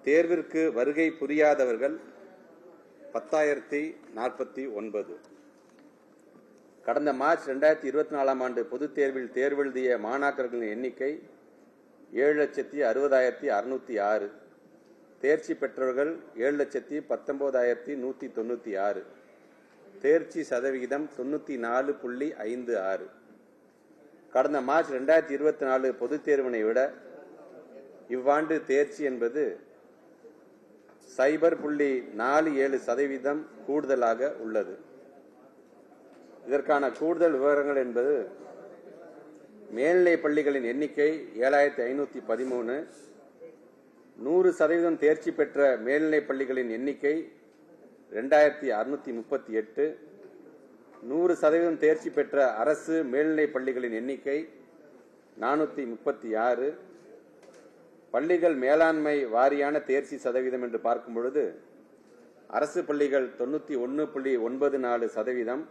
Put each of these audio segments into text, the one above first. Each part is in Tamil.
தேர்விற்கு வருகை புரியாதவர்கள் 10,049. கடந்த மார்ச் 2024 ஆண்டு பொதுத் தேர்வில் தேர்வெழுதிய மாணாக்கர்களின் எண்ணிக்கை 7,60,606. தேர்ச்சி பெற்றவர்கள் 7,19,196. தேர்ச்சி சதவிகிதம் 94.56. கடந்த மார்ச் 2024 பொதுத் தேர்வினை விட இவ்வாண்டு தேர்ச்சி என்பது 0.47% கூடுதலாக உள்ளது. இதற்கான கூடுதல் விவரங்கள் என்பது மேல்நிலை பள்ளிகளின் எண்ணிக்கை 7,513. 100% தேர்ச்சி பெற்ற மேல்நிலை பள்ளிகளின் எண்ணிக்கை 2,638. 100% தேர்ச்சி பெற்ற அரசு மேல்நிலை பள்ளிகளின் எண்ணிக்கை 436. பள்ளிகள் மேலாண்மை வாரியான தேர்ச்சி சதவீதம் என்று பார்க்கும் பொழுது அரசு பள்ளிகள் 91.94%,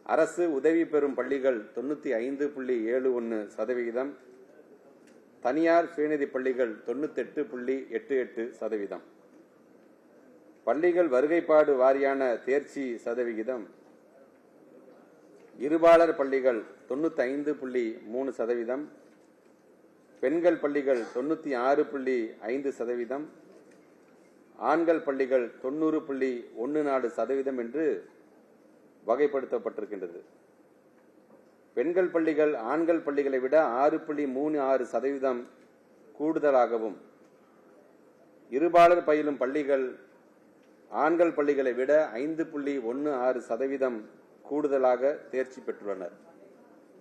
அரசு உதவி பெறும் பள்ளிகள் 95.71%, தனியார் சுயநிதி பள்ளிகள் 98.88%. பள்ளிகள் வருகைப்பாடு வாரியான தேர்ச்சி சதவிகிதம் இருபாலர் பள்ளிகள் 95.3%, பெண்கள் பள்ளிகள் 96.5%, ஆண்கள் பள்ளிகள் 90.14% என்று வகைப்படுத்தப்பட்டிருக்கின்றது. பெண்கள் பள்ளிகள் ஆண்கள் பள்ளிகளை விட 6.36% கூடுதலாகவும், இருபாலர் பயிலும் பள்ளிகள் ஆண்கள் பள்ளிகளை விட 5.16% கூடுதலாக தேர்ச்சி பெற்றுள்ளனர்.